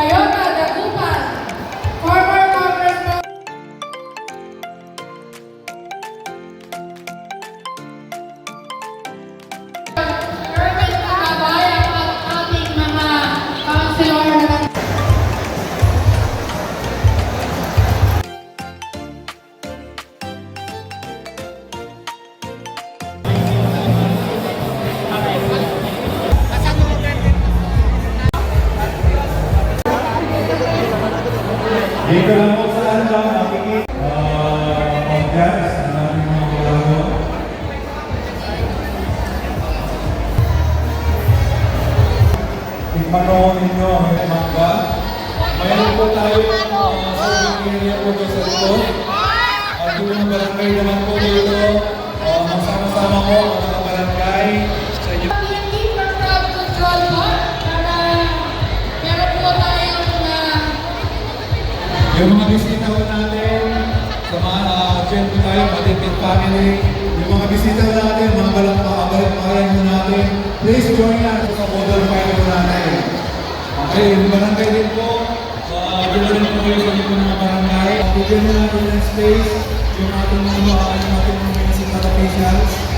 Bayona Dagupan, former Congressman Erwin Kabayan at ating mga councilor na Dito lang po sa ano, nakikita podcast ng aming mga kulago. Ipanoon ninyo ang may mangga. Mayroon po tayo serving area po sa likod. At yung mga barangay naman po dito, magsama-sama po ang mga barangay sa inyo. hindi for crowd control po para meron po tayong Yung mga bisita po natin, sa mga dyan po tayo, Matipid Family, yung mga bisita po natin, mga balakbayan po natin, please join us sa model file po natin. Okay, yung barangay din po, dito rin po kayo sa likod ng mga barangay. Bigyan na natin ng space, yung ating mga municipal officials.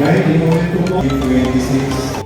Alright, inuwi ko po yung 26.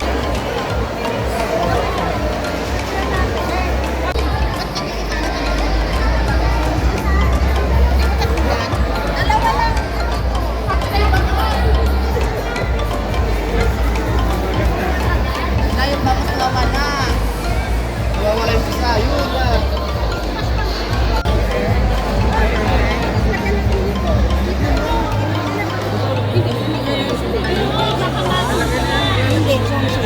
Hindi.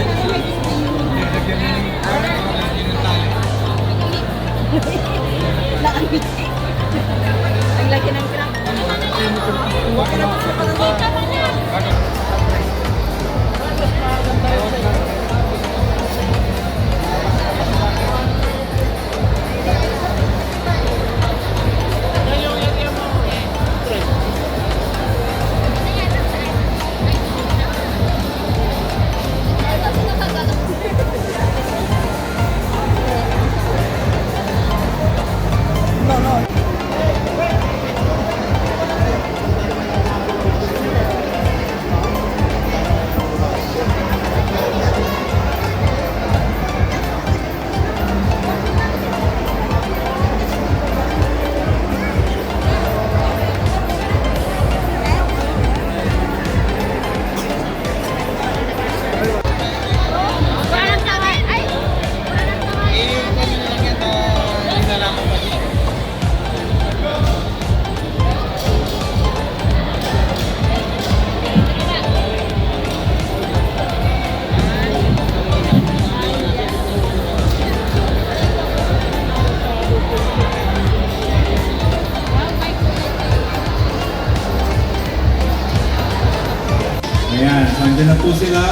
Ayan, so andyan na po sila.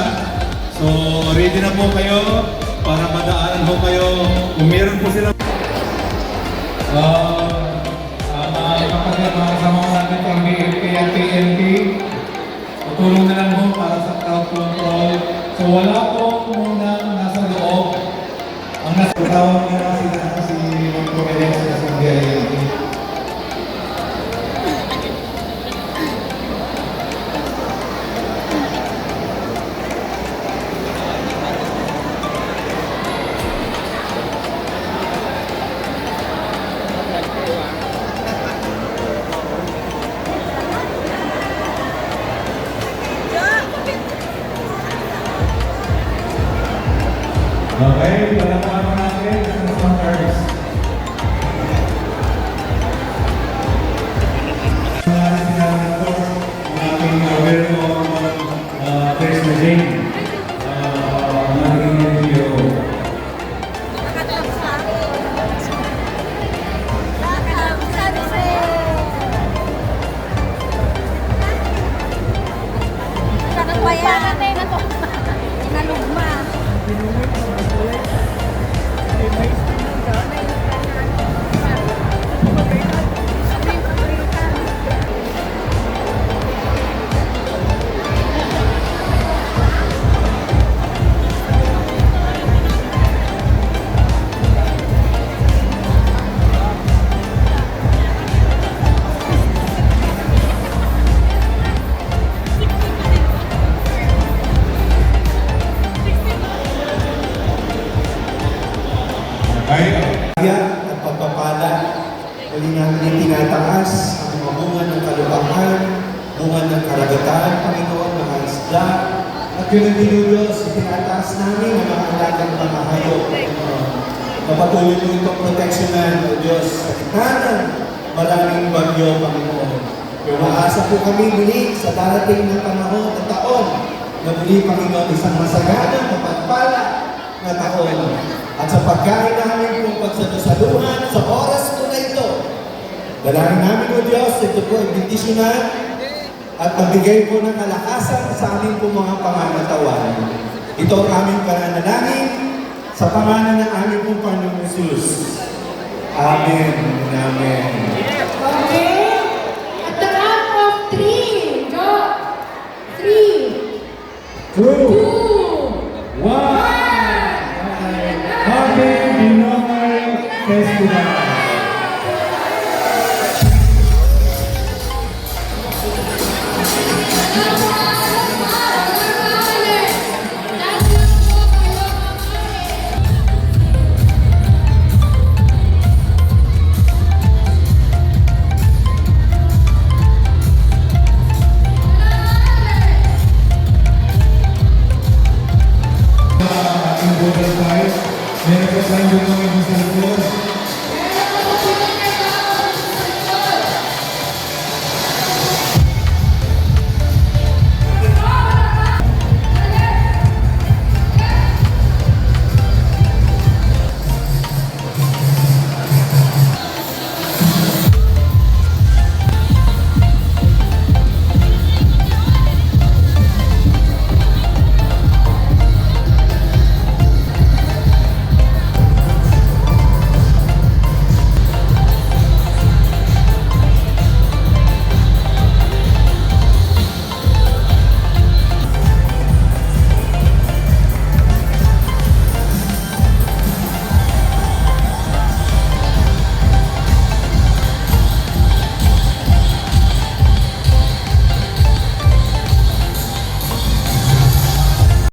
So, ready na po kayo para madaanan po kayo. Kung meron po sila kapatid, mga kasama ko natin from BNP at PNP. Tutulong na lang po para sa crowd control. So wala po muna nasa loob. Ang nasa tawag niya si Mang Providence sa BNP. Okay, palakpakan natin sa sponsors. Ating very own Chris Majing, naging video. At pagpapala, muli namin tinataas ang mga bunga ng kalupakan, bunga ng karagatan, Panginoon, mga isda, at yun ang Diyos, tinataas namin ang mga alagang mga hayop, Panginoon. Napatuloy mo itong proteksyonan, O Diyos, sa ikanan, maraming bagyo, Panginoon. Umaasa po kami muli sa darating na panahon at taon, na muli, Panginoon, isang masaganang, mapagpala na taon. At sa pagkain namin kung pagsasaluhan sa oras po na ito, dalangin namin o Diyos, ito po ay bendisyonan at magbigay po ng kalakasan sa aming po mga pangangatawan. Ito ang aming pananalangin sa pangalan ng aming pong Panginoong Jesus. Amen. Amen. Okay? At the count of 3, go! 3, 2, 1. Happy Binoy Festival!